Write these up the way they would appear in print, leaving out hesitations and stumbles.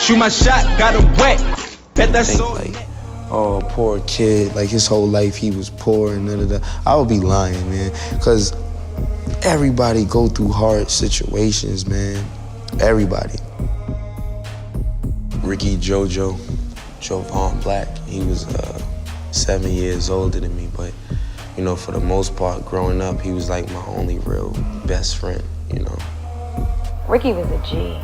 Shoot my shot, got him wet. Bet that's so. Like, oh, poor kid, like his whole life he was poor and da. I would be lying, man, because everybody go through hard situations, man. Everybody. Ricky Jovan Black, he was 7 years older than me, but you know, for the most part, growing up, he was like my only real best friend, you know. Ricky was a G.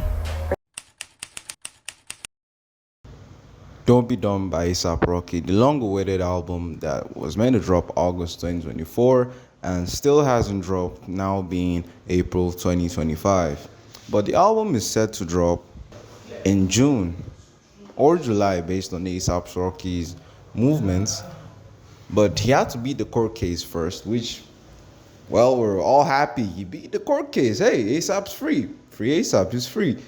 Don't Be Dumb by Asaprocky, the long-awaited album that was meant to drop August 2024 and still hasn't dropped, now being April 2025. But the album is set to drop in June or July based on Asaprocky's movements. But he had to beat the court case first, which, well, we're all happy. He beat the court case. Hey, ASAP's free. Free ASAP is free.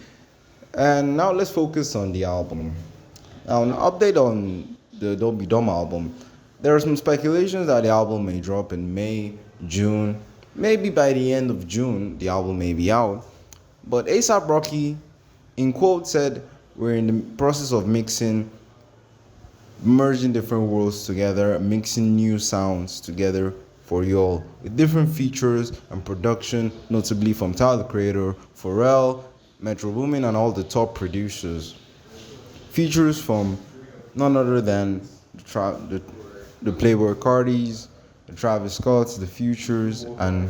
And now let's focus on the album. Now, an update on the Don't Be Dumb album. There are some speculations that the album may drop in May, June. Maybe by the end of June, the album may be out. But Asaprocky, in quote, said, "We're in the process of merging different worlds together, mixing new sounds together for y'all, with different features and production, notably from Tyler the Creator, Pharrell, Metro Boomin, and all the top producers. Features from none other than the Playboy Cardis, the Travis Scotts, the Futures, and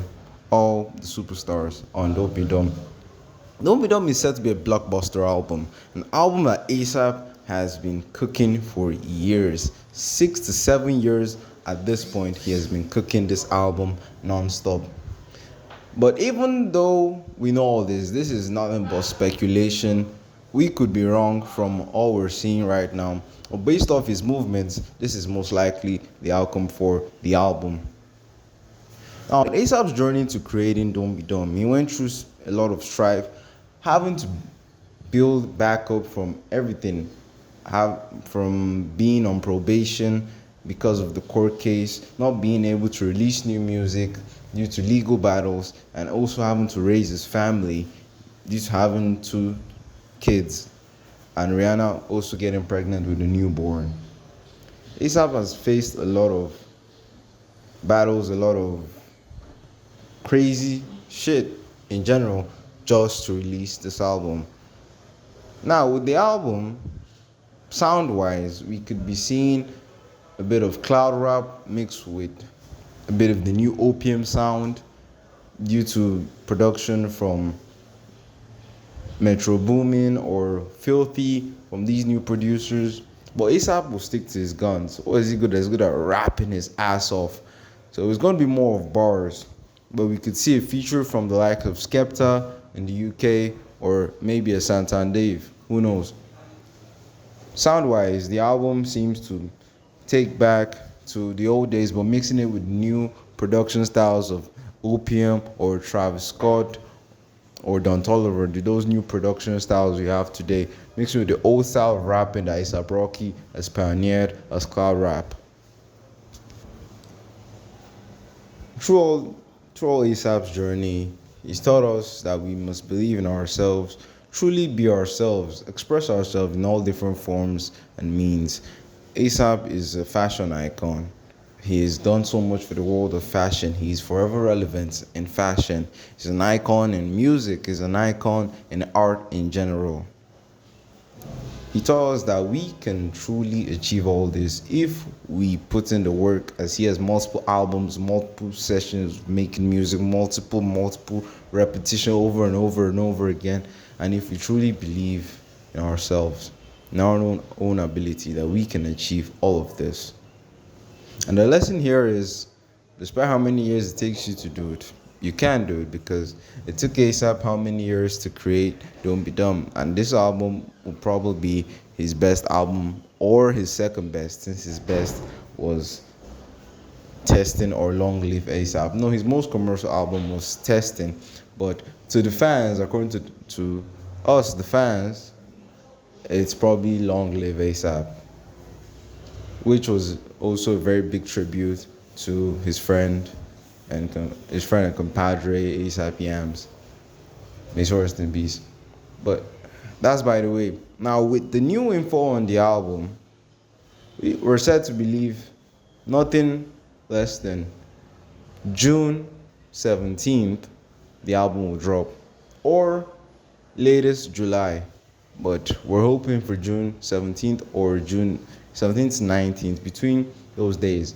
all the superstars on Don't Be Dumb. Don't Be Dumb is set to be a blockbuster album, an album that ASAP has been cooking for years. 6 to 7 years at this point, he has been cooking this album non-stop. But even though we know all this is nothing but speculation. We could be wrong from all we're seeing right now. But based off his movements, this is most likely the outcome for the album. Now, ASAP's journey to creating Don't Be Dumb, he went through a lot of strife, having to build back up from everything, from being on probation because of the court case, not being able to release new music due to legal battles, and also having to raise his family due to having two kids, and Rihanna also getting pregnant with a newborn. ASAP has faced a lot of battles, a lot of crazy shit in general just to release this album. Now, with the album, sound-wise, we could be seeing a bit of cloud rap mixed with a bit of the new opium sound due to production from Metro Boomin or Filthy from these new producers. But ASAP will stick to his guns. Or is he good? He's good at rapping his ass off. So it's going to be more of bars. But we could see a feature from the like of Skepta in the UK, or maybe a Santan Dave. Who knows? Sound-wise, the album seems to take back to the old days, but mixing it with new production styles of Opium or Travis Scott or Don Toliver, those new production styles we have today, mixing with the old style of rapping that asaprocky has pioneered as cloud rap. Through all ASAP's journey, he's taught us that we must believe in ourselves, truly be ourselves, express ourselves in all different forms and means. ASAP is a fashion icon. He has done so much for the world of fashion. He's forever relevant in fashion. He's an icon in music. He's an icon in art in general. He taught us that we can truly achieve all this if we put in the work, as he has multiple albums, multiple sessions making music, multiple repetition over and over and over again. And if we truly believe in ourselves, in our own ability, that we can achieve all of this. And the lesson here is, despite how many years it takes you to do it, you can do it, because it took ASAP how many years to create Don't Be Dumb, and this album will probably be his best album or his second best, since his best was Testing or Long Live ASAP. No, his most commercial album was Testing, but to the fans, according to us, the fans, it's probably Long Live ASAP, which was also a very big tribute to his friend and compadre ASAP Yams. May he rest in peace. But that's by the way. Now, with the new info on the album, we're set to believe nothing less than June 17th, the album will drop, or latest July. But we're hoping for June 17th or June 17th, 19th, between those days.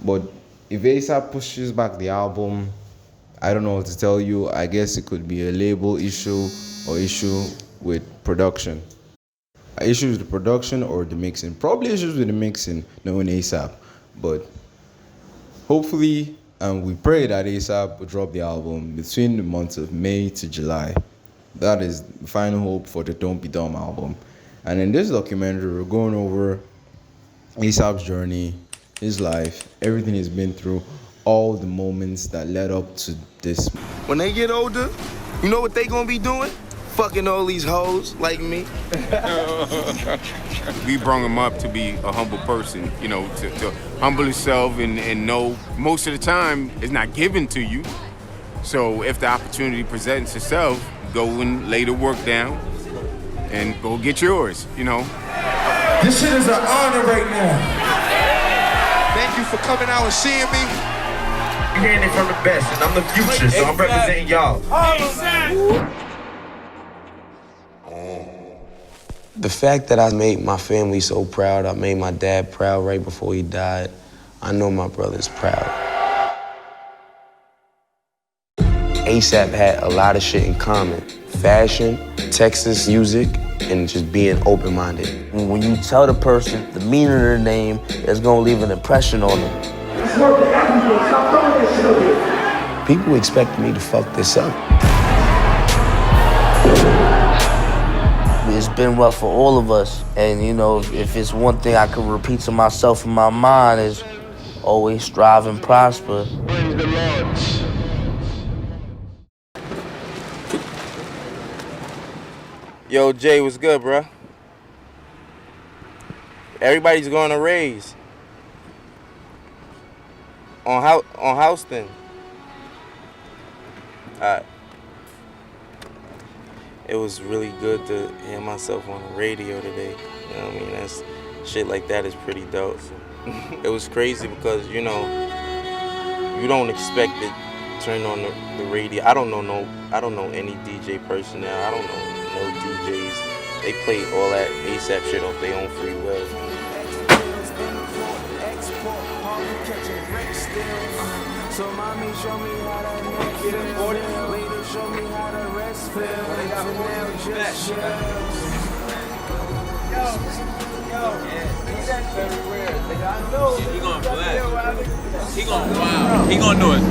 But if ASAP pushes back the album, I don't know what to tell you. I guess it could be a label issue or issue with production. Issues with the production or the mixing. Probably issues with the mixing, knowing ASAP. But hopefully, and we pray that ASAP will drop the album between the months of May to July. That is the final hope for the Don't Be Dumb album. And in this documentary, we're going over ASAP's journey, his life, everything he's been through, all the moments that led up to this. When they get older, you know what they gonna be doing? Fucking all these hoes like me. We brought him up to be a humble person, you know, to humble himself and know most of the time it's not given to you. So if the opportunity presents itself, go and lay the work down and go get yours, you know. This shit is an honor right now. Thank you for coming out and seeing me. You're hearing it from the best, and I'm the future, so I'm representing y'all. The fact that I made my family so proud, I made my dad proud right before he died, I know my brother's proud. ASAP had a lot of shit in common. Fashion, Texas music, and just being open-minded. When you tell the person the meaning of their name, it's gonna leave an impression on them. People expect me to fuck this up. It's been rough for all of us, and you know, if it's one thing I could repeat to myself in my mind is always strive and prosper. Praise the Lord. Yo, Jay, what's good, bro? Everybody's going to raise on Houston. Alright. It was really good to hear myself on the radio today. You know what I mean? That's shit like that is pretty dope. It was crazy because, you know, you don't expect it turn on the radio. I don't know any DJ personnel. I don't know no DJs. They play all that ASAP shit off their own free will. So mommy show me how to make it later show me how to rest feel. Just He gonna blast. He gonna wow. He gonna do it.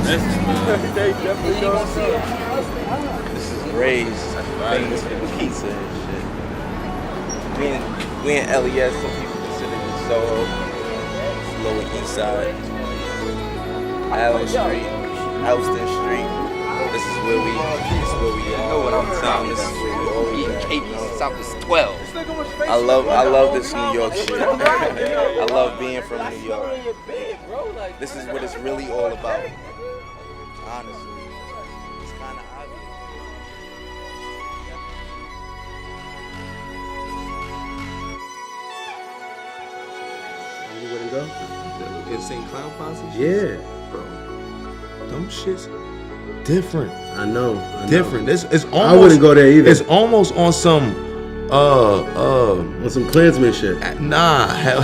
This is Ray's famous for pizza and shit. We in LES, some people consider it Soho. It's Lower East Side. Allen Street, Houston Street. This is where we at. Know what I'm saying? This is where we always at. South is 12. I love this New York shit. I love being from New York. This is what it's really all about. Honestly, it's kind of obvious. You wouldn't go? The Insane Clown Posse? Yeah. Bro. Them shits different. I know. Different. It's almost, I wouldn't go there either. It's almost on some on some Klansman shit. Nah, hell.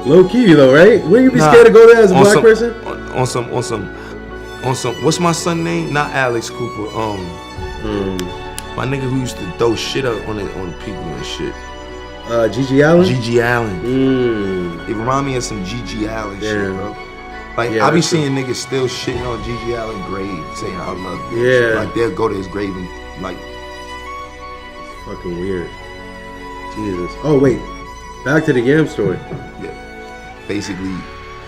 Low key though, right? Wouldn't you be scared to go there as a black person? On some what's my son name? Not Alex Cooper. My nigga who used to throw shit up on people and shit. Gigi Allen? Gigi Allen. It remind me of some Gigi Allen shit, bro. Like, I be seeing niggas still shitting on Gigi Allen grave, saying I love you. Yeah. Like, they'll go to his grave and, like... It's fucking weird. Jesus. Oh, wait. Back to the Yam story. Yeah. Basically,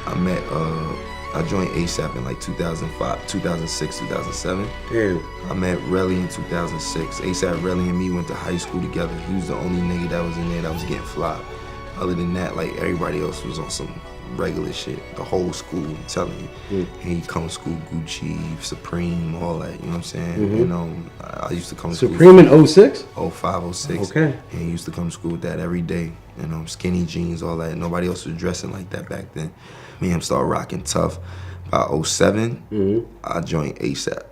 I joined ASAP in, like, 2005, 2006, 2007. Damn. I met Relly in 2006. ASAP, Relly, and me went to high school together. He was the only nigga that was in there that was getting fly. Other than that, like, everybody else was on some regular shit. The whole school, I'm telling you. And he come to school Gucci, Supreme, all that, you know what I'm saying? You know, I used to come to Supreme in 06? 05, 06. Okay. And he used to come to school with that every day. You know, skinny jeans, all that. Nobody else was dressing like that back then. Me and him started rocking Tough. By 07, I joined ASAP.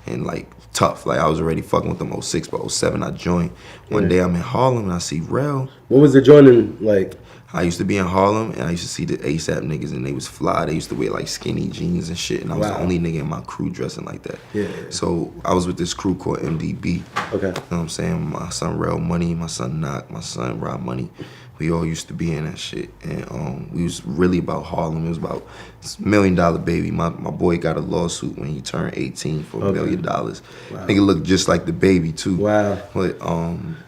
And like Tough, like I was already fucking with them 06, but 07 I joined. One day I'm in Harlem and I see Rel. What was the joining like? I used to be in Harlem and I used to see the ASAP niggas and they was fly. They used to wear like skinny jeans and shit, and I was the only nigga in my crew dressing like that. So I was with this crew called MDB. Okay. You know what I'm saying? My son Rel Money, my son Knock, my son Rob Money. We all used to be in that shit. And we was really about Harlem. It was about $1 Million Baby. My boy got a lawsuit when he turned 18 for $1 million. Nigga looked just like the baby too. Wow. But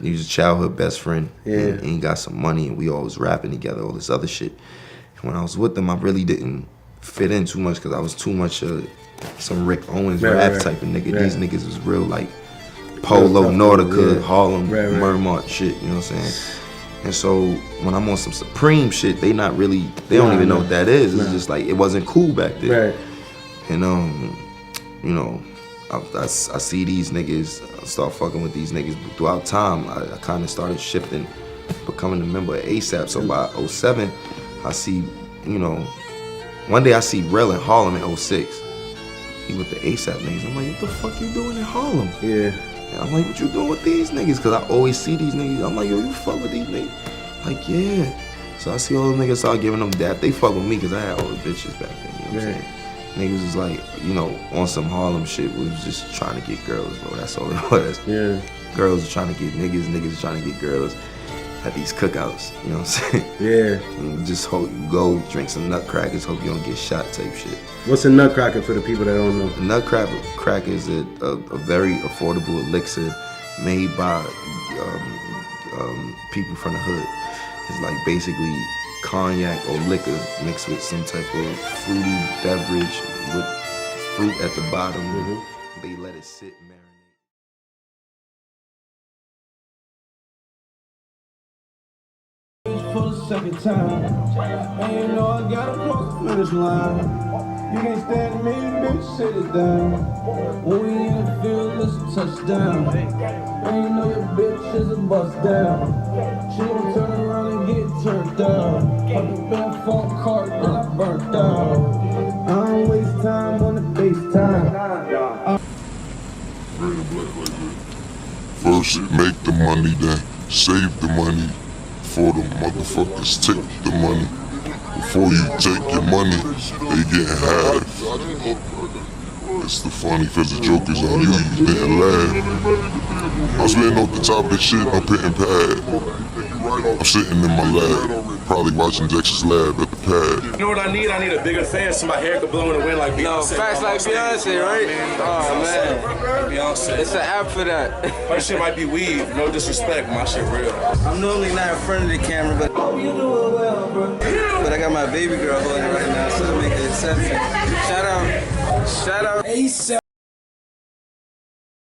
he was a childhood best friend. And he got some money and we all was rapping together, all this other shit. And when I was with them, I really didn't fit in too much because I was too much some Rick Owens rap type of nigga. These niggas was real like Polo, Nautica, Harlem, Mermont shit, you know what I'm saying? And so when I'm on some Supreme shit, they not really, they don't even know what that is. It's just like, it wasn't cool back then. And you know, I see these niggas, I start fucking with these niggas. But throughout time, I kind of started shifting, becoming a member of ASAP. So by 07, I see, you know, one day I see Rel in Harlem in 06. He with the ASAP niggas. I'm like, what the fuck you doing in Harlem? And I'm like, what you doing with these niggas? Cause I always see these niggas. I'm like, yo, you fuck with these niggas? Like, yeah. So I see all the niggas start giving them dap. They fuck with me cause I had all the bitches back then, you know what I'm saying? Niggas was like, you know, on some Harlem shit, we was just trying to get girls, bro. That's all it was. Girls are trying to get niggas, niggas are trying to get girls at these cookouts, you know what I'm saying? And just hope you go, drink some nutcrackers, hope you don't get shot type shit. What's a nutcracker for the people that don't know? A nutcracker is a very affordable elixir made by people from the hood. It's like basically cognac or liquor mixed with some type of fruity beverage with fruit at the bottom. They let it sit, marinate. For the second time, and you know I gotta cross the finish line. You can't stand me, bitch, sit it down. When we in the field, it's a touchdown. And you know your bitch is a bust down. She gon' turn around and get turned down. I've been back for a cart, then I burnt down. I don't waste time on the FaceTime. First, make the money, then save the money. Before the motherfuckers take the money. Before you take your money, they getting half. It's the funny cause the joke is on you didn't laugh. I'm spitting off the top of shit, I'm pitting pad. I'm sitting in my lab, probably watching Dexter's Lab at the pad. You know what I need? I need a bigger fan so my hair could blow in the wind like Beyonce. No, facts like Beyonce, right? Oh man, Beyonce. It's an app for that. My shit might be weed, no disrespect, my shit real. I'm normally not in front of the camera, but you doing well, bro. But I got my baby girl holding it right now, so to make an exception. Shout out ASAP.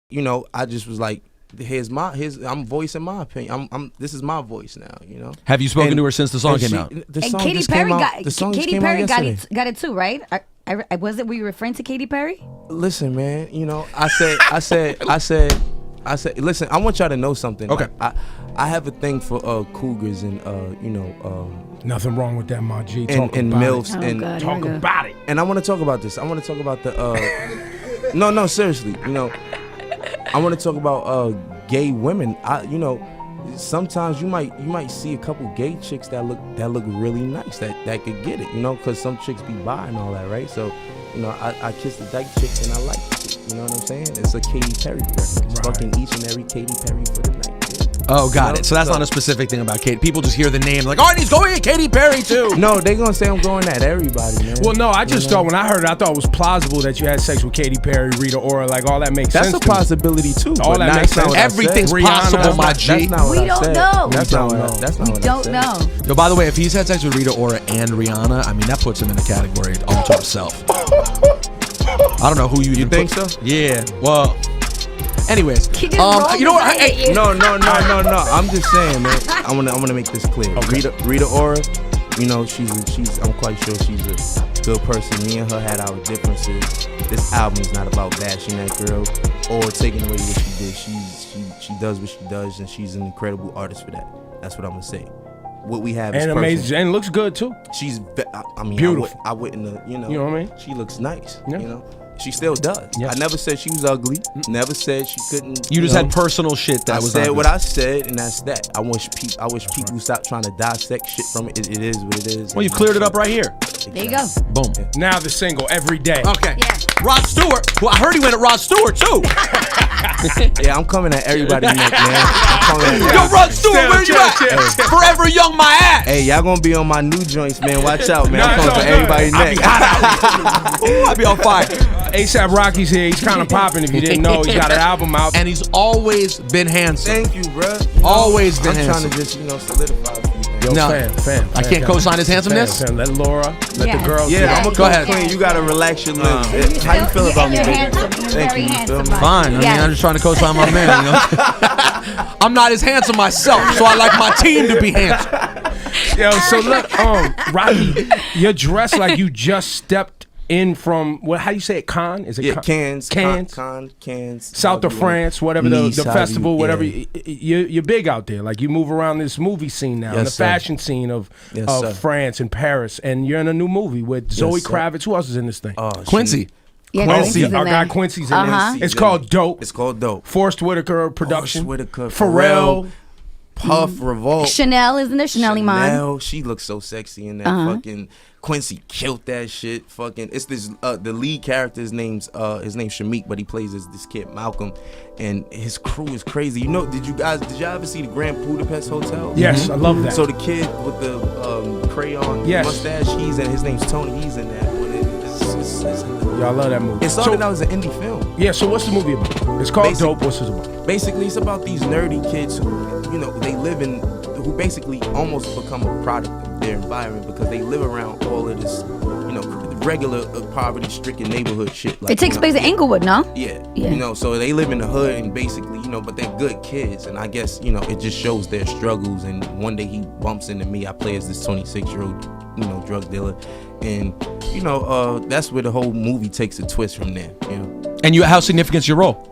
You know, I just was like, I'm voicing my opinion. This is my voice now, you know. Have you spoken to her since the song came out? And Katy Perry got it too, right? Were you referring to Katy Perry? Listen, man, you know, I said, listen, I want y'all to know something. Okay. Like, I have a thing for cougars and you know, nothing wrong with that, my G. And MILFs and talk about it. And I want to talk about this. I want to talk about the no, seriously, you know, I want to talk about gay women. You know, sometimes you might see a couple gay chicks that look really nice that could get it, you know, because some chicks be bi and all that, right? So, you know, I kissed a dyke chick and I like it. You know what I'm saying? It's a Katy Perry reference. Fucking each and every Katy Perry for the night. Oh, got it. So that's not a specific thing about Katy. People just hear the name like, oh, and he's going at Katy Perry too. No, they gonna say I'm going at everybody, man. Well, no, I just thought when I heard it, I thought it was plausible that you had sex with Katy Perry, Rita Ora, like all that makes sense. That's a possibility too. All that makes sense. Everything's possible, my G. We don't know. That's not what We don't know. Yo, by the way, if he's had sex with Rita Ora and Rihanna, I mean that puts him in a category all to himself. I don't know who you think so. Yeah. Well. Anyways, you know what? No. I'm just saying, man. I wanna make this clear. Okay. Rita Ora You know, I'm quite sure she's a good person. Me and her had our differences. This album is not about bashing that girl or taking away what she did. She does what she does, and she's an incredible artist for that. That's what I'm gonna say. What we have is amazing, and looks good too. She's, I mean, beautiful. I wouldn't, you know what I mean? She looks nice. You know. She still does. Yes. I never said she was ugly. Never said she couldn't. You just had personal shit that I was. said what I said, and that's that. I wish people stop trying to dissect shit from it. It is what it is. Well, you cleared it up right here. There you go. Boom. Now the single every day. Okay. Yeah. Rod Stewart. Well, I heard he went at Rod Stewart too. Yeah, I'm coming at everybody neck, man. I'm coming at Yo, Rod Stewart, where you at? Forever Young my ass. Hey, y'all gonna be on my new joints, man. Watch out, man. I'm coming for everybody neck. I'll be on fire. Asapprocky's here. He's kind of popping. If you didn't know, he's got an album out, and he's always been handsome. Thank you, bro. Always been I'm handsome. trying to just, solidify. Yo, No, fam. I can't co-sign his handsomeness. Fam. Let Laura, let the girls. Yeah, I'm a Go ahead. queen. You gotta relax your lips. How you feel about me, You're baby? handsome. You're very handsome. Fine. I mean, I'm just trying to co-sign my man. You know? I'm not as handsome myself, so I like my team to be handsome. Yo, so look, Rocky, you're dressed like you just stepped in from how you say it? Cannes? Is it Cannes? Cannes. South of France, whatever the festival, whatever. You're big out there. Like you move around this movie scene now, in the fashion scene of France and Paris, and you're in a new movie with Zoe Kravitz. Who else is in this thing? Quincy. Yeah, Quincy. Our guy Quincy's in this. It's called Dope. It's called Dope. Forrest Whitaker production. Pharrell. Puff, Revolt. Chanel, isn't there? Chanel Iman. She looks so sexy in that fucking. Quincy killed that shit. Fucking, it's this the lead character's name's Shamik, but he plays as this kid Malcolm, and his crew is crazy. You know, did y'all ever see the Grand Budapest Hotel? Yes, I love that. So the kid with the crayon mustache, his name's Tony. He's in that. Y'all love that movie. It started out as an indie film. Yeah. So what's the movie about? It's called Dope. What's it about? Basically, it's about these nerdy kids who, they live in, who basically almost become a product of their environment because they live around all of this, regular poverty-stricken neighborhood shit. Like, it takes place in Inglewood, no? Yeah. So they live in the hood and basically, but they're good kids. And I guess, it just shows their struggles. And one day he bumps into me. I play as this 26-year-old, drug dealer. And, that's where the whole movie takes a twist from there. And how significant is your role?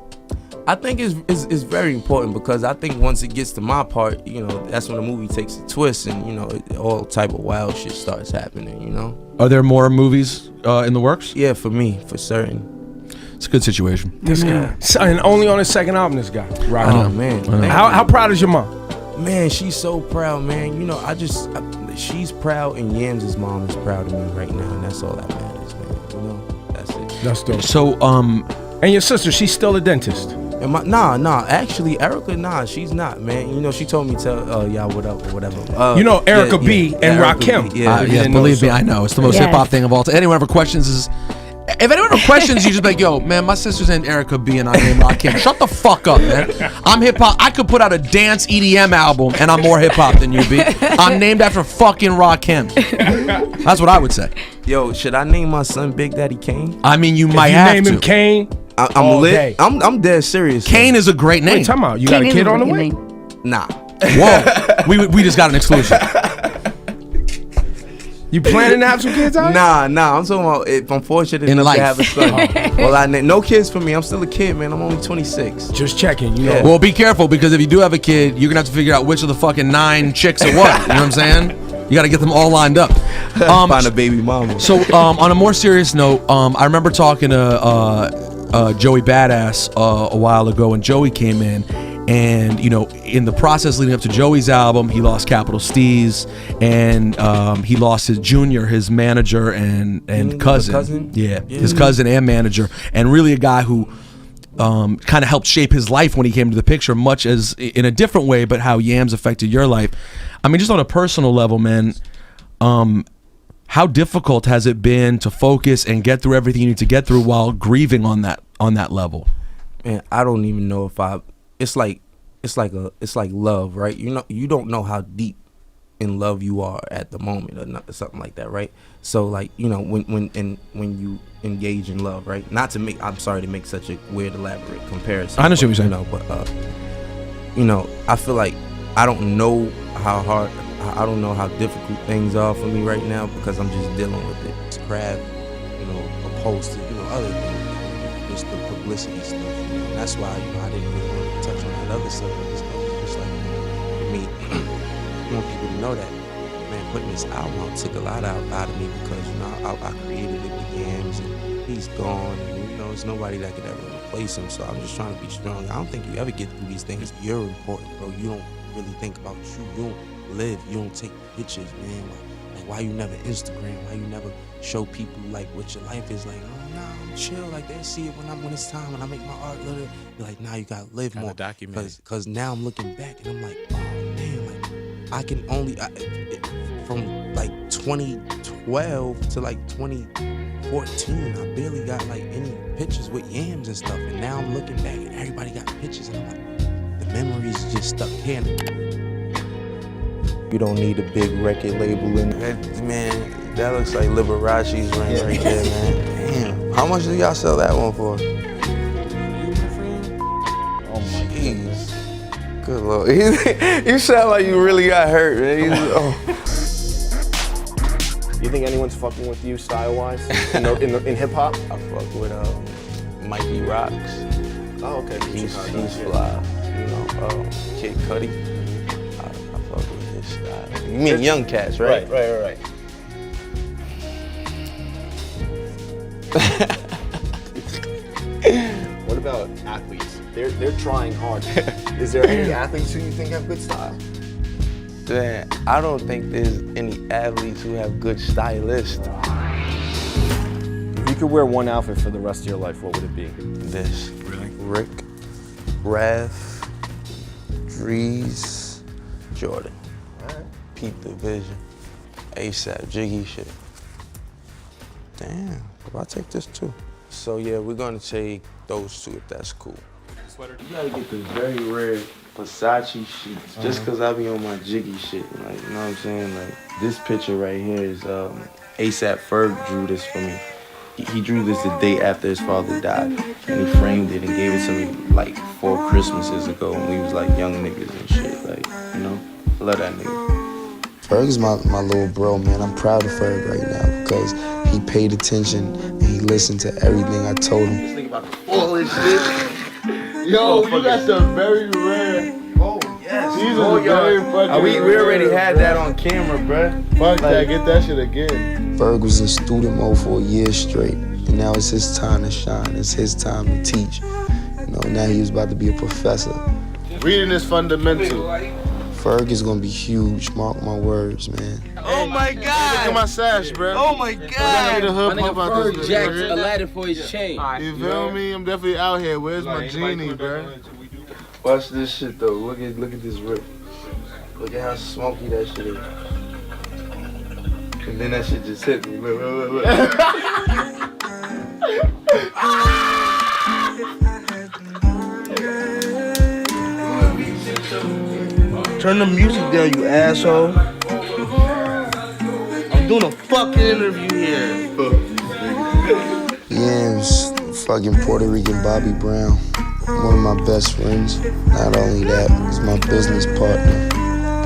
I think it's very important because I think once it gets to my part, that's when the movie takes a twist and, all type of wild shit starts happening, Are there more movies in the works? Yeah, for me, for certain. It's a good situation. This guy. And only on his second album, this guy. Right. Oh, man. How proud is your mom? Man, she's so proud, man. She's proud and Yams' mom is proud of me right now, and that's all that matters, man. That's it. That's dope. So, and your sister, she's still a dentist? Nah. Actually, Erica, she's not, man. She told me to tell y'all what up or whatever. Erica B and Rakim. Yes, believe me, I know. It's the most hip-hop thing of all time. Anyone ever questions is... If anyone ever questions, you just be like, yo, man, my sister's named Erica B and I'm named Rakim. Shut the fuck up, man. I'm hip-hop. I could put out a dance EDM album and I'm more hip-hop than you, B. I'm named after fucking Rakim. That's what I would say. Yo, should I name my son Big Daddy Kane? I mean, you might have to. Name him Kane? I'm lit. Day. I'm dead serious. Kane is a great name. Wait, time out. You got a kid on the way? Nah. Whoa. We just got an exclusive. You planning to have some kids out? Nah. I'm talking about if I'm fortunate enough to have a son. Well, no kids for me. I'm still a kid, man. I'm only 26. Just checking. Well, be careful because if you do have a kid, you're gonna have to figure out which of the fucking 9 chicks are what. You know what I'm saying? You got to get them all lined up. Find a baby mama. So, on a more serious note, I remember talking to Joey Badass a while ago, and Joey came in. And, in the process leading up to Joey's album, he lost Capital Steez, and he lost his junior, his manager and cousin. Yeah, his cousin and manager. And really a guy who kind of helped shape his life when he came to the picture, much as in a different way, but how Yams affected your life. I mean, just on a personal level, man, how difficult has it been to focus and get through everything you need to get through while grieving on that level? Man, I don't even know if it's like love, right? You don't know how deep in love you are at the moment or something like that, right? So like, when you engage in love, right? I'm sorry to make such a weird elaborate comparison. I understand what you're saying. But I feel like I don't know how hard I don't know how difficult things are for me right now because I'm just dealing with it. It's craft, opposed to, other things. Just the publicity stuff. And that's why, I didn't really want to touch on that other subject and stuff. It's just like, for me, I want people to know that, man, putting this album out took a lot out of me because, I created it with Yams and he's gone and, there's nobody that could ever replace him. So I'm just trying to be strong. I don't think you ever get through these things. You're important, bro. You don't really think about you. You don't live. You don't take pictures, man. Like why you never Instagram? Why you never show people like what your life is like? Oh, nah, I'm chill. Like they see it when it's time when I make my art. You're like, nah, you gotta live more. Cause now I'm looking back and I'm like, oh man, like I can only from like 2012 to like 2014, I barely got like any pictures with Yams and stuff. And now I'm looking back and everybody got pictures and I'm like, the memories just stuck here. You don't need a big record label in it. Man, that looks like Liberace's ring right there, man. Damn. How much do y'all sell that one for? Oh my jeez. Good Lord. You sound like you really got hurt, man. You think anyone's fucking with you style-wise in hip-hop? I fuck with Mikey Rocks. Oh, okay. He's fly. Kid Cudi. I fuck with his style. You mean young cats, right? Right. What about athletes? They're trying hard. Is there any athletes who you think have good style? Man, I don't think there's any athletes who have good stylists. If you could wear one outfit for the rest of your life, what would it be? This. Really? Rick, Rev, Drees, Jordan. Alright. Pete the Vision, ASAP, Jiggy shit. Damn, if I take this too. So yeah, we're gonna take those two if that's cool. Sweater. You gotta get the very rare Versace sheets, just cause I be on my Jiggy shit, like, you know what I'm saying? Like, this picture right here is ASAP Ferg drew this for me. He drew this the day after his father died, and he framed it and gave it to me like 4 Christmases ago when we was like young niggas and shit, like, I love that nigga. Ferg is my little bro, man. I'm proud of Ferg right now because he paid attention and he listened to everything I told him. This nigga about to fall and shit. Yo, you got some very rare. Oh, yes. These are very fucking we already had that on camera, bruh. Fuck that, get that shit again. Ferg was in student mode for a year straight, and now it's his time to shine. It's his time to teach. Now he was about to be a professor. Reading is fundamental. Ferg is gonna be huge, mark my words, man. Oh my God! Look at my sash, bro. Oh my God! The hood pump out this Jacked a ladder for his chain. You feel me? I'm definitely out here. Where's my genie, bro? Watch this shit though. Look at this rip. Look at how smoky that shit is. And then that shit just hit me. Look. Turn the music down, you asshole. I'm doing a fucking interview here. Yams, fucking Puerto Rican Bobby Brown. One of my best friends. Not only that, he's my business partner.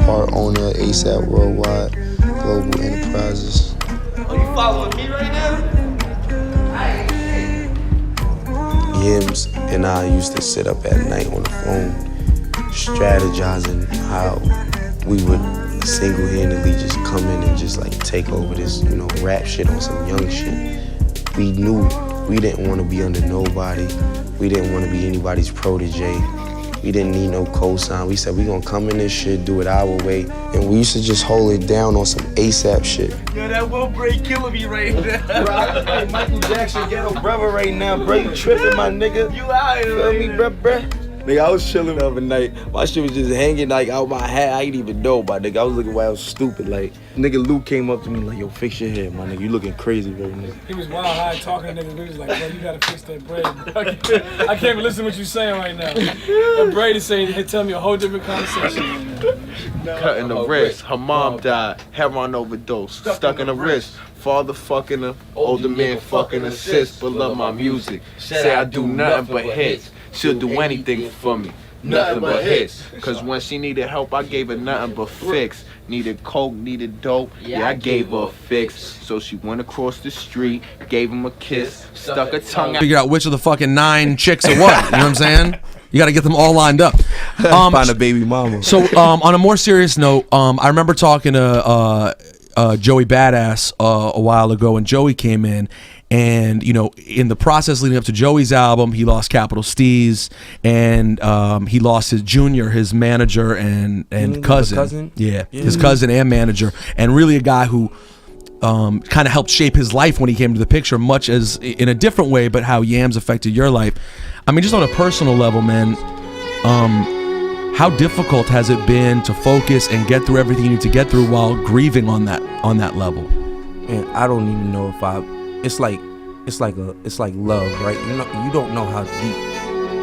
Part owner of ASAP Worldwide Global Enterprises. Oh, you following me right now? Yams and I used to sit up at night on the phone strategizing how we would single-handedly just come in and just like take over this, rap shit on some young shit. We knew we didn't want to be under nobody. We didn't want to be anybody's protege. We didn't need no cosign. We said we gonna come in this shit, do it our way. And we used to just hold it down on some ASAP shit. Yo, that will break killing me right now. Bro, Michael Jackson ghetto brother right now, bro. You tripping, my nigga. You out here, feel me, bruh? Nigga, I was chilling the other night. My shit was just hanging like out my hat. I ain't even know, my nigga. I was looking wild stupid. Like, nigga Luke came up to me like, yo, fix your hair, my nigga. You looking crazy right now. He was wild high talking to niggas. We was like, bro, you gotta fix that braid. I can't even listen to what you saying right now. That braid is saying, tell me a whole different conversation. Cutting the wrist. Her mom died. Heroin overdose. Stuck in the wrist. Father fucking her. Older man fucking her sis. But love my music. Say I do nothing but hits. She'll do anything for me, nothing but hits. Cause when she needed help, I gave her nothing but fix. needed coke, needed dope. Yeah, I gave her a fix. So she went across the street, gave him a kiss, stuck her tongue out. Figure out which of the fucking 9 chicks are what. You know what I'm saying? You got to get them all lined up. Find a baby mama. So on a more serious note, I remember talking to Joey Badass a while ago, when Joey came in, and you know, in the process leading up to Joey's album, he lost Capital Steez, and he lost his junior, his manager and cousin. Yeah, his cousin and manager, and really a guy who kind of helped shape his life when he came to the picture, much as in a different way, but how Yams affected your life. I mean, just on a personal level, man, how difficult has it been to focus and get through everything you need to get through while grieving on that level? And I don't even know if it's like love, right? You don't know how deep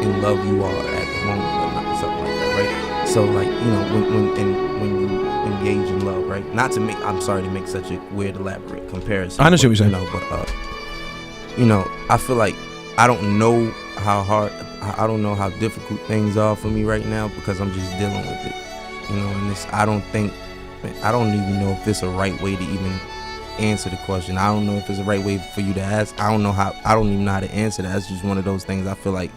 in love you are at the moment, or something like that, right? So like, you know, when you engage in love, right? I'm sorry to make such a weird elaborate comparison. I understand what you're saying. You know, but you know, I feel like I don't know how difficult things are for me right now, because I'm just dealing with it, you know. And I don't even know if it's a right way to even answer the question. I don't know if it's the right way for you to ask. I don't even know how to answer that. It's just one of those things. I feel like,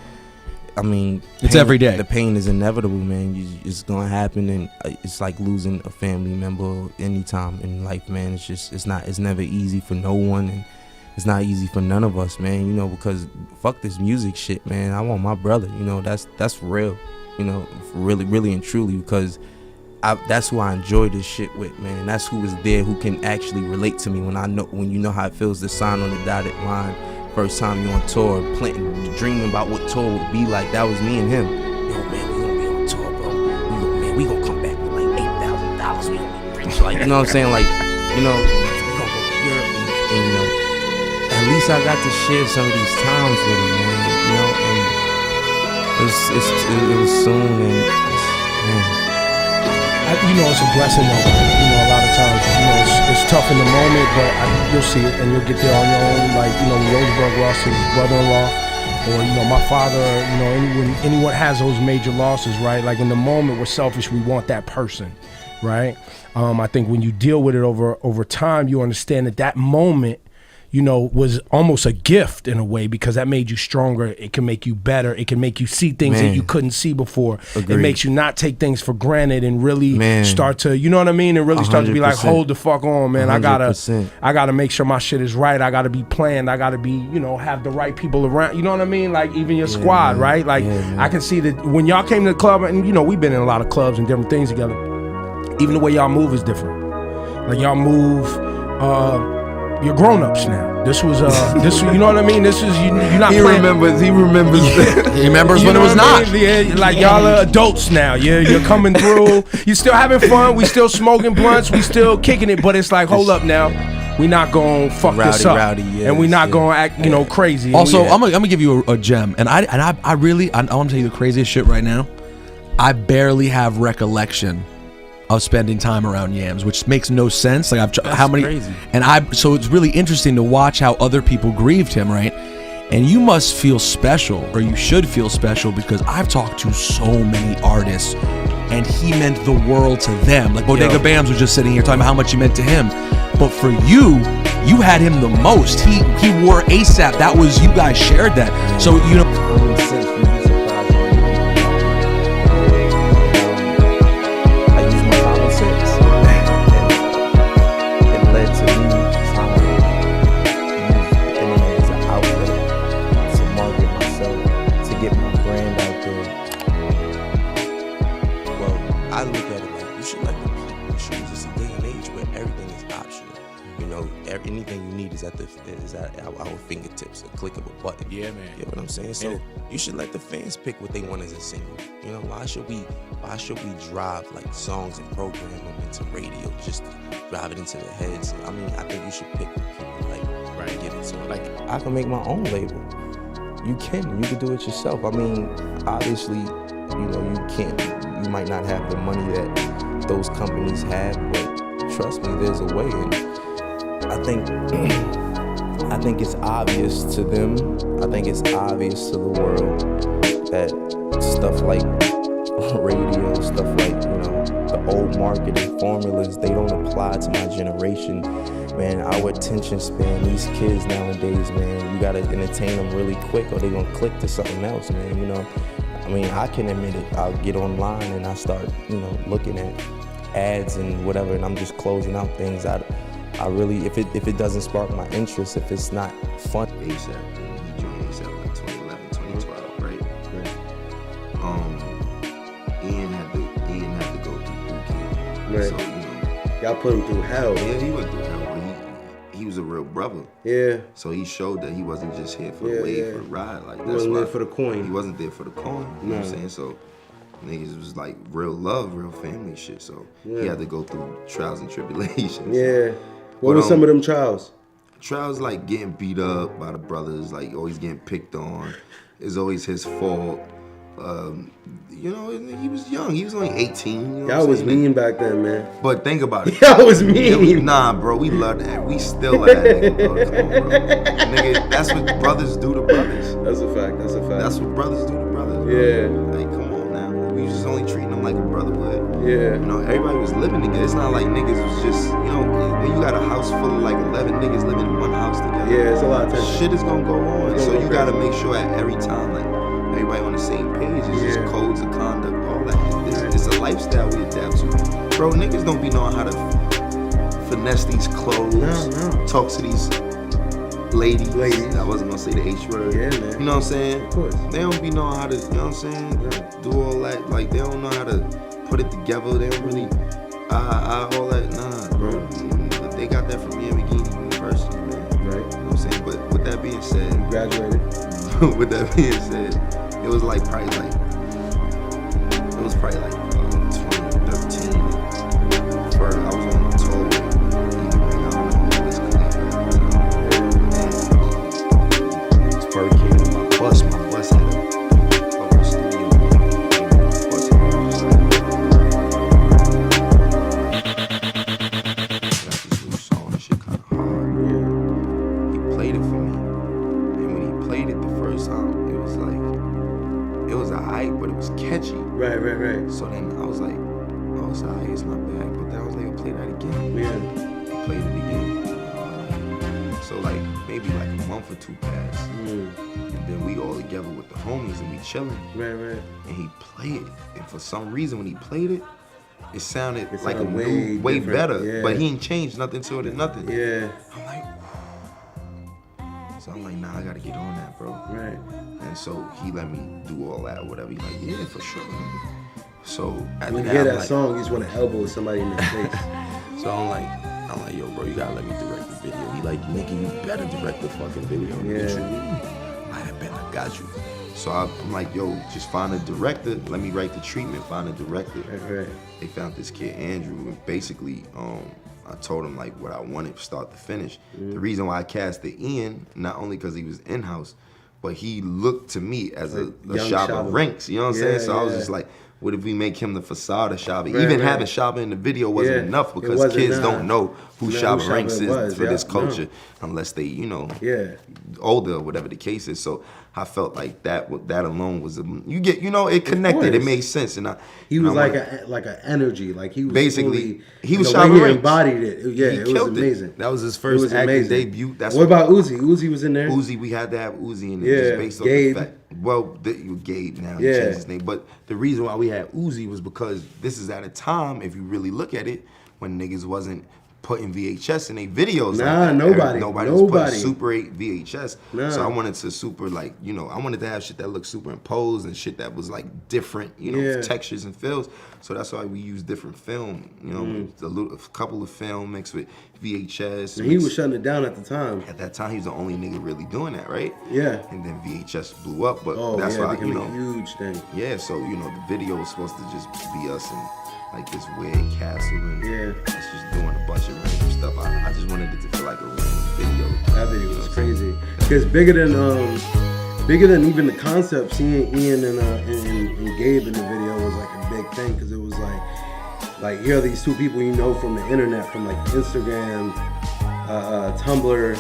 I mean, it's every day. The pain is inevitable, man. It's gonna happen, and it's like losing a family member anytime in life, man. It's never easy for no one, and it's not easy for none of us, man, you know, because fuck this music shit, man. I want my brother, you know, that's real, you know, really, really and truly, because that's who I enjoy this shit with, man. That's who is there, who can actually relate to me when you know how it feels to sign on the dotted line, first time you on tour, dreaming about what tour would be like. That was me and him. Yo, man, we gonna be on tour, bro. We gonna come back with like $8,000. We gonna be rich, like, you know what I'm saying? Like, you know, we gonna go to Europe, and you know, at least I got to share some of these times with him, man, you know, and it was soon, and man. You know, it's a blessing though. You know, a lot of times, you know, it's tough in the moment, but you'll see it and you'll get there on your own. Like, you know, Roseburg lost his brother-in-law, or, you know, my father, you know, anyone has those major losses, right? Like, in the moment, we're selfish, we want that person, right? I think when you deal with it over time, you understand that moment, you know, was almost a gift in a way, because that made you stronger. It can make you better. It can make you see things that you couldn't see before. Agreed. It makes you not take things for granted and really start to, you know what I mean? And really start to be like, hold the fuck on, man. 100%. I gotta make sure my shit is right. I gotta be planned. I gotta be, you know, have the right people around. You know what I mean? Like, even your squad, right? Like, I can see that when y'all came to the club, and you know, we've been in a lot of clubs and different things together. Even the way y'all move is different. Like, y'all move, you're grown-ups now. This was you know what I mean? This is you're not he playing. He remembers he remembers when it was not. Yeah, like, y'all are adults now. You're coming through. You're still having fun. We still smoking blunts. We still kicking it. But it's like, hold up now. We not gonna fuck this up. And we not gonna act, you know, crazy. Also, I'm gonna give you a gem. And I really want to tell you the craziest shit right now. I barely have recollection of spending time around Yams, which makes no sense. Like, crazy. And so it's really interesting to watch how other people grieved him, right? And you must feel special, or you should feel special, because I've talked to so many artists, and he meant the world to them. Like, Bodega Bams was just sitting here talking about how much he meant to him. But for you had him the most. He wore ASAP. That was, you guys shared that. So, you know. Our fingertips, a click of a button. Yeah, man. You know what I'm saying? So you should let the fans pick what they want as a single. You know, why should we drive like songs and program them into radio, just drive it into their heads? I mean, I think you should pick people like give it to them. Like, I can make my own label. You can do it yourself. I mean, obviously, you know, you might not have the money that those companies have, but trust me, there's a way. And I think it's obvious to them. I think it's obvious to the world that stuff like radio, stuff like, the old marketing formulas, they don't apply to my generation. Man, our attention span, these kids nowadays, man, you gotta entertain them really quick or they gonna click to something else, man, I mean, I can admit it. I'll get online and I start, looking at ads and whatever, and I'm just closing out things. I really, if it doesn't spark my interest, if it's not fun. ASAP, he joined ASAP like 2011, 2012, right? Ian had to go through boot camp. Right. So, y'all put him through hell. Yeah, he went through hell, but he was a real brother. Yeah. So he showed that he wasn't just here for the wave, for the ride. Like, he wasn't there for the coin. He wasn't there for the coin. You know what I'm saying? So niggas was like real love, real family shit. So he had to go through trials and tribulations. Yeah. What were some of them trials? Trials like getting beat up by the brothers, like always getting picked on. It's always his fault. He was young. He was only 18. Y'all was mean back then, man. But think about it. Y'all was mean. Nah, bro. We love that. We still love that nigga, bro. Come on, bro. Nigga, that's what brothers do to brothers. That's a fact. That's what brothers do to brothers, bro. Yeah. Like, come on now. We was just only treating them like a brother would. Yeah. Everybody was living together. It's not like niggas was just, when you got a house full of like 11 niggas living in one house together. Yeah, it's a lot of tension. Shit is gonna go on. So you gotta make sure at every time, like, everybody on the same page. It's just codes of conduct, all that. It's a lifestyle we adapt to. Bro, niggas don't be knowing how to finesse these clothes. No. Talk to these ladies. I wasn't gonna say the H word. Yeah, man. You know what I'm saying? Of course. They don't be knowing how to, you know what I'm saying? Do all that. Like, they don't know how to put it together. They don't really, all that. Nah, bro. But they got that from Yamagini University, man. Right. You know what I'm saying? But with that being said, you graduated. With that being said, it was probably like 2013. First, I was on the tour with Spur came to my bus had a studio. Got this new song, that shit kinda hard. He played it for me. And when he played it the first time, it was alright, but it was catchy. Right. So then I was like, oh, it's alright, it's not bad. But then I was like, I'll play that again. Yeah. He played it again. So like maybe like a month or two passed. And then we all together with the homies and we chilling. Right. And he played it. And for some reason when he played it, it sounded like way better. Yeah. But he ain't changed nothing to it or nothing. Yeah. I'm like, nah, I gotta get on that, bro. Right. And so he let me do all that or whatever. He's like, yeah, for sure. So after when you that, hear I'm that like, song, you just want to elbow somebody in the face. So I'm like, yo, bro, you gotta let me direct the video. He like, nigga, you better direct the fucking video. I bet I got you. So I'm like, yo, just find a director. Let me write the treatment. Find a director. Right. They found this kid Andrew, and basically, I told him like what I wanted, start to finish. The reason why I casted Ian, not only because he was in-house, but he looked to me as a Shaba Ranks. You know what I'm saying? So I was just like, what if we make him the facade of Shaba? Even having Shaba in the video wasn't enough because kids don't know who Shaba Ranks is for this culture unless they, older or whatever the case is. So I felt like that alone was it connected. It made sense, and he was like an energy, like he was basically he was Shaba Ranks. He embodied it. Yeah, it was amazing. That was his first acting debut. What about Uzi? Uzi was in there. Uzi, we had to have Uzi in there just based on the fact. Well, Gabe now, he changed his name. But the reason why we had Uzi was because this is at a time, if you really look at it, when niggas wasn't putting VHS in their videos. Nobody was putting Super 8 VHS. So I wanted to I wanted to have shit that looked superimposed and shit that was like different, textures and feels. So that's why we use different film, a couple of film mixed with VHS. And he was shutting it down at the time. At that time, he was the only nigga really doing that, right? Yeah. And then VHS blew up, but that's why, a huge thing. Yeah, so, the video was supposed to just be us in like this weird castle and us just doing a bunch of random stuff. I just wanted it to feel like a random video. That video was crazy. Because bigger than even the concept, seeing Ian and Gabe in the video was like a big thing because it was like here are these two people from the internet, from like Instagram, Tumblr,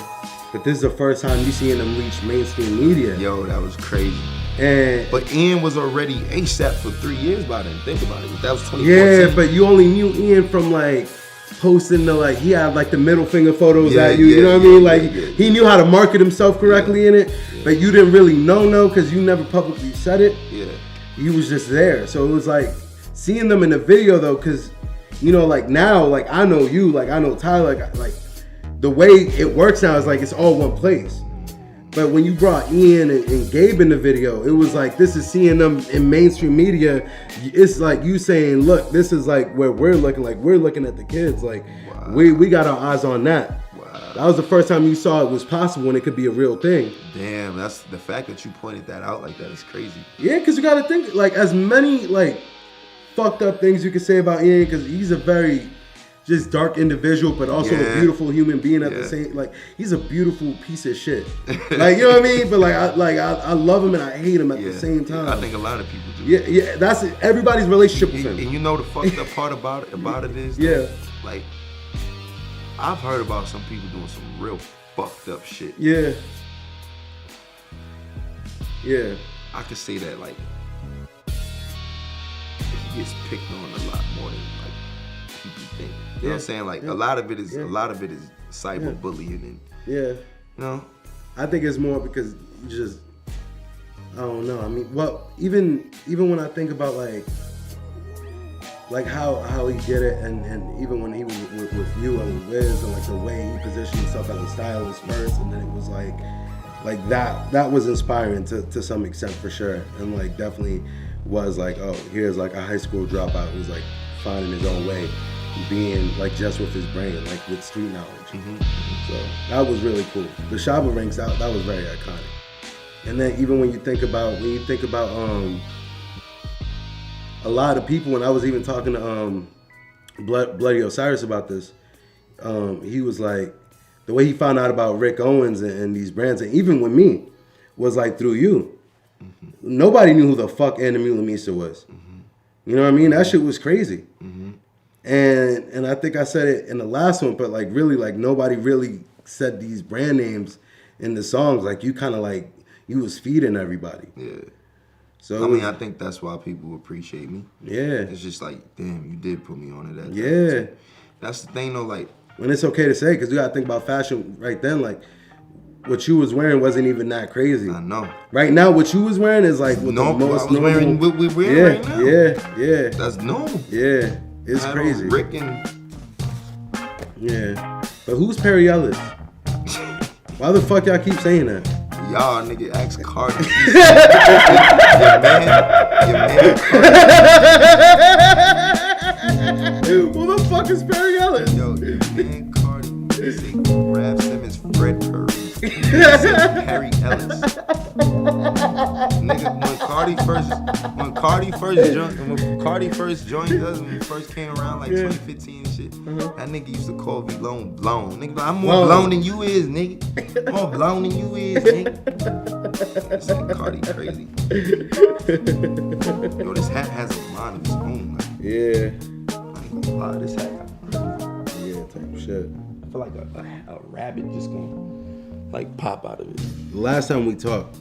but this is the first time you seeing them reach mainstream media. Yo, that was crazy. But Ian was already ASAP for 3 years by then. Think about it. That was 2014. Yeah, but you only knew Ian from like posting the like he had like the middle finger photos at you. You know what I mean? Like he knew how to market himself correctly in it, but you didn't really know because you never publicly said it. Yeah, he was just there. So it was like seeing them in the video though, because you know, like now, like I know you, like I know Tyler, like the way it works now is like it's all one place. But when you brought Ian and Gabe in the video, it was like, this is seeing them in mainstream media. It's like you saying, look, this is like where we're looking, like we're looking at the kids. Like we got our eyes on that. Wow. That was the first time you saw it was possible and it could be a real thing. Damn, that's the fact that you pointed that out like that is crazy. Yeah, because you got to think, like as many like fucked up things you could say about Ian, because he's a very just dark individual, but also a beautiful human being at the same. Like he's a beautiful piece of shit. Like you know what I mean? But I love him and I hate him at the same time. I think a lot of people do. Yeah. That's it. Everybody's relationship with him. And you know the fucked up part about it is, like I've heard about some people doing some real fucked up shit. Yeah. I could say that like he gets picked on a lot more than like people think. You know what I'm saying? Like a lot of it is cyberbullying and you know. I think it's more because you just I don't know. I mean, well, even when I think about like how he did it, and even when he was with you and with Wiz, and like the way he positioned himself as a stylist first, and then it was like that was inspiring to some extent for sure, and like definitely was like, oh, here's like a high school dropout who's like finding his own way, being like just with his brain, like with street knowledge. So that was really cool. The Shabba ranks out, that was very iconic. And then even when you think about a lot of people, when I was even talking to Bloody Osiris about this, he was like, the way he found out about Rick Owens and these brands, and even with me, was like through you. Nobody knew who the fuck Anamula Misa was. You know what I mean? That shit was crazy. And I think I said it in the last one, but like really, like nobody really said these brand names in the songs. Like you kind of like, you was feeding everybody. Yeah. So I mean, I think that's why people appreciate me. Yeah. It's just like, damn, you did put me on it. Yeah. That's the thing though, like. And it's okay to say, because you gotta think about fashion right then, like, what you was wearing wasn't even that crazy. I know. Right now, what you was wearing is like what the most I was wearing what we wearing right now. Yeah. That's normal. Yeah. It's crazy. Rick and... Yeah. But who's Perry Ellis? Why the fuck y'all keep saying that? Y'all nigga ask Cardi. your man Who the fuck is Perry Ellis? Yo, your man Cardi. They say Raph Simmons, Fred Curry. They say Perry Ellis. Nigga, when Cardi first joined us, when we first came around like 2015 and shit, that nigga used to call me blown. Nigga, I'm more blown than you is, nigga. More blown than you is, nigga. This nigga Cardi crazy. Yo, this hat has a mind of its own. Like, I ain't gonna lie, this hat. Type shit. I feel like a rabbit just gonna like pop out of it. The last time we talked,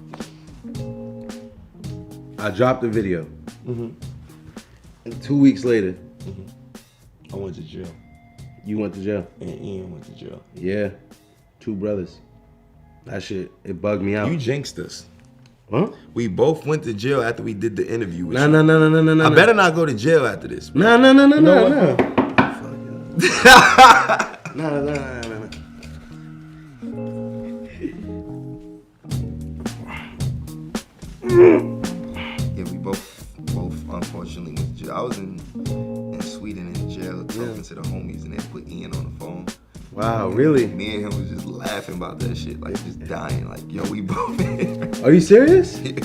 I dropped the video. And 2 weeks later, I went to jail. You went to jail? And Ian went to jail. Yeah. 2 brothers. That shit, it bugged me out. You jinxed us. Huh? We both went to jail after we did the interview with you. No. I better not go to jail after this. No. No. Yeah, we both unfortunately went to jail. I was in Sweden in jail talking to the homies, and they put Ian on the phone. Wow, really? Me and him was just laughing about that shit, like just dying. Like, yo, we both. Are you serious? Yeah.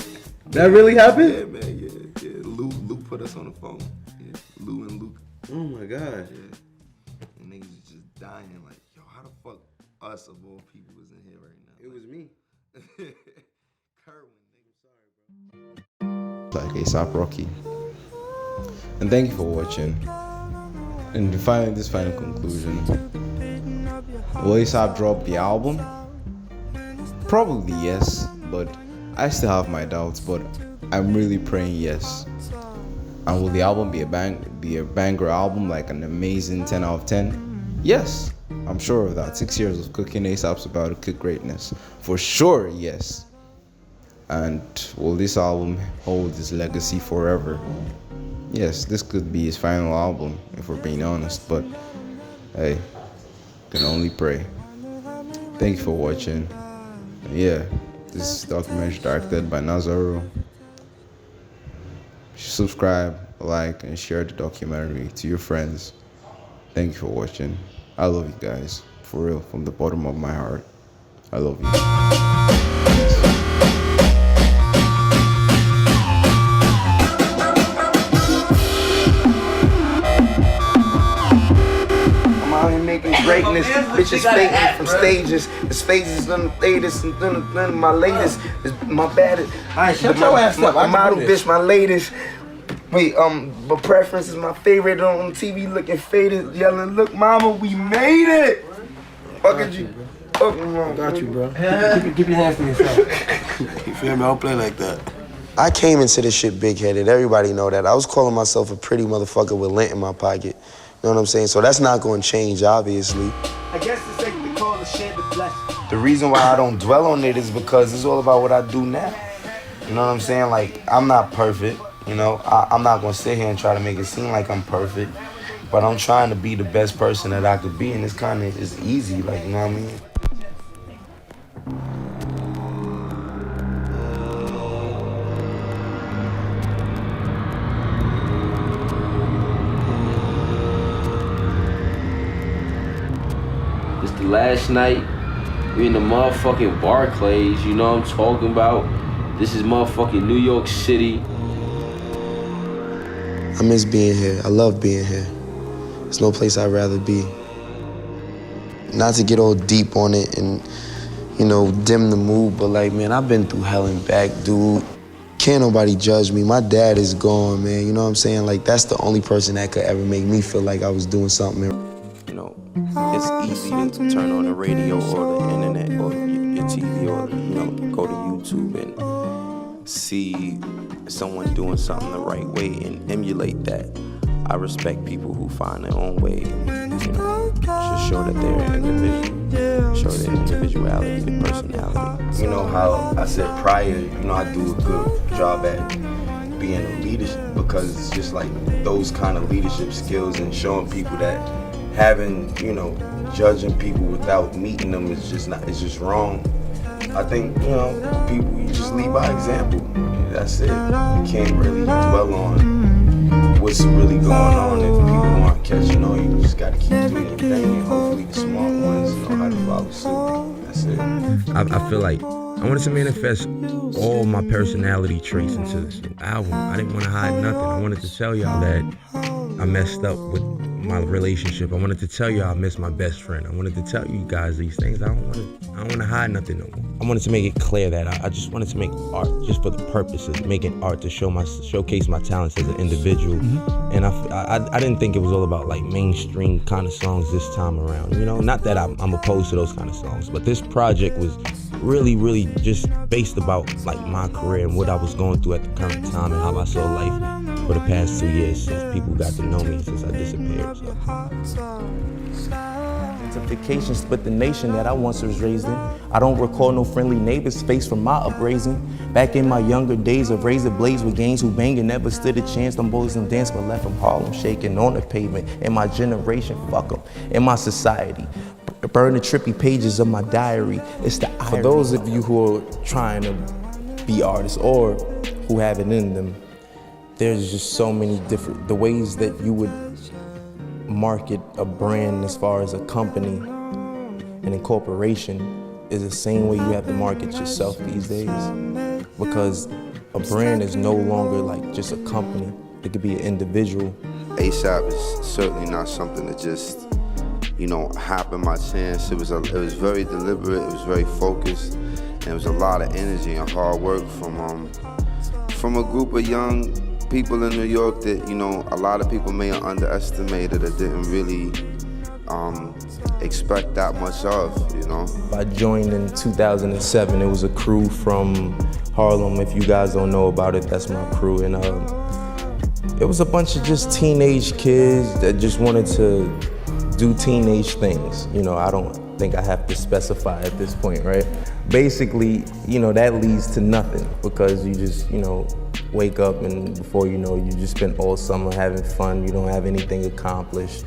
That really happened? Yeah, man. Yeah. Lou put us on the phone. Yeah, Lou and Luke. Oh my god. Yeah. And niggas was just dying. Like, yo, how the fuck us of all people was in here right now? It was me. Kerwin, like asaprocky. And thank you for watching. And finally, this final conclusion. Will ASAP drop the album? Probably yes, but I still have my doubts, but I'm really praying yes. And will the album be a banger album, like an amazing 10 out of 10? Yes, I'm sure of that. 6 years of cooking ASAP's about to cook greatness. For sure, yes. And will this album hold his legacy forever? Yes, this could be his final album, if we're being honest, but hey, can only pray. Thank you for watching. Yeah, this documentary directed by Nazaro. Subscribe, like, and share the documentary to your friends. Thank you for watching. I love you guys, for real, from the bottom of my heart. I love you. Making greatness, bitches faking from stages. His phases none of the latest, and none of my latest. Is my baddest. Alright, shut your ass up. My model bitch, my latest. Wait, but preference is my favorite on TV, looking faded, yelling, "Look, mama, we made it." Fucking you. Got you, bro. Keep your hands to yourself. You feel me? I don't play like that. I came into this shit big-headed. Everybody know that. I was calling myself a pretty motherfucker with lint in my pocket. You know what I'm saying? So that's not going to change, obviously. I guess it's like they call the shit the blessing. The reason why I don't dwell on it is because it's all about what I do now. You know what I'm saying? Like, I'm not perfect. You know, I'm not going to sit here and try to make it seem like I'm perfect. But I'm trying to be the best person that I could be. And it's kind of just easy, like, you know what I mean? Last night, we in the motherfucking Barclays, you know what I'm talking about? This is motherfucking New York City. I miss being here. I love being here. There's no place I'd rather be. Not to get all deep on it and, you know, dim the mood, but like, man, I've been through hell and back, dude. Can't nobody judge me. My dad is gone, man. You know what I'm saying? Like, that's the only person that could ever make me feel like I was doing something. You know, it's easy to turn on the radio or the internet or your TV or, you know, go to YouTube and see someone doing something the right way and emulate that. I respect people who find their own way, you know, to show that they're an individual, show their individuality, their personality. You know how I said prior, you know, I do a good job at being a leader because it's just like those kind of leadership skills and showing people that having, you know, judging people without meeting them is just not, it's just wrong. I think, you know, people, you just lead by example. That's it. You can't really dwell on what's really going on if people aren't catching on. You just gotta keep doing your thing and hopefully the smart ones know how to follow suit. That's it. I feel like I wanted to manifest all my personality traits into this new album. I didn't want to hide nothing. I wanted to tell y'all that I messed up with my relationship. I wanted to tell y'all I miss my best friend. I wanted to tell you guys these things. I don't want to hide nothing no more. I wanted to make it clear that I just wanted to make art just for the purpose of making art to showcase my talents as an individual. Mm-hmm. And I didn't think it was all about like mainstream kind of songs this time around. You know, not that I'm opposed to those kind of songs, but this project was really just based about like my career and what I was going through at the current time and how I saw life for the past 2 years since people got to know me since I disappeared. Gentrification split the nation that I once was raised in. I don't recall no friendly neighbors faced from my upraising. Back in my younger days of razor blades with gangs who bang and never stood a chance. Them boys and dance but left from Harlem shaking on the pavement. In my generation, fuck them. In my society, burn the trippy pages of my diary. It's the irony. For those of you who are trying to be artists or who have it in them, there's just so many different, the ways that you would market a brand as far as a company and a corporation is the same way you have to market yourself these days. Because a brand is no longer like just a company, it could be an individual. ASAP is certainly not something that just, you know, happened by chance. It was very deliberate, it was very focused, and it was a lot of energy and hard work from a group of young people in New York that, you know, a lot of people may have underestimated or didn't really expect that much of, you know? I joined in 2007. It was a crew from Harlem. If you guys don't know about it, that's my crew. And it was a bunch of just teenage kids that just wanted to do teenage things. You know, I don't think I have to specify at this point, right? Basically, you know, that leads to nothing because you just, you know, wake up and before you know, you just spend all summer having fun. You don't have anything accomplished.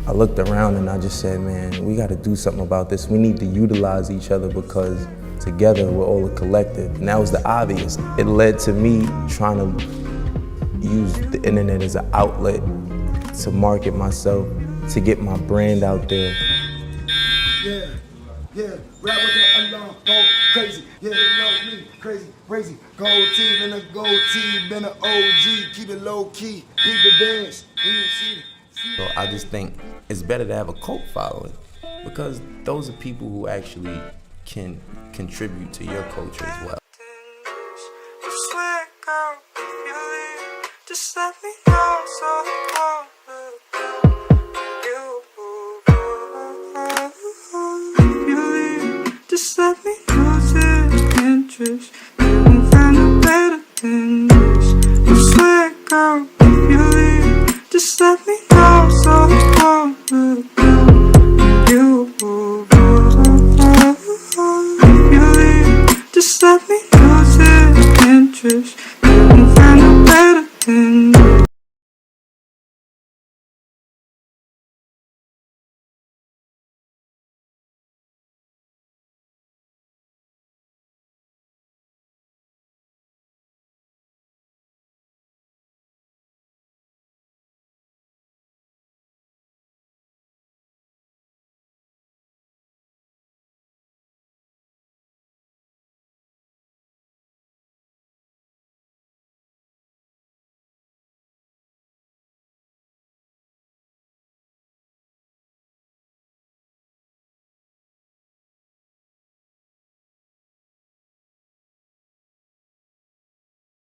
I looked around and I just said, man, we got to do something about this. We need to utilize each other because together we're all a collective. And that was the obvious. It led to me trying to use the internet as an outlet to market myself, to get my brand out there. Yeah, yeah, rap with the alarm, go crazy. Yeah, you know me, crazy, crazy. Gold tee, been a gold tee, been an OG, keep it low key, keep the dance. So I just think it's better to have a cult following because those are people who actually can contribute to your culture as well. Just let me know so I just let me know there's interest. You won't find a better than this. I swear, girl, if you leave, just let me know so I won't look down. You, if you leave, just let me know there's interest.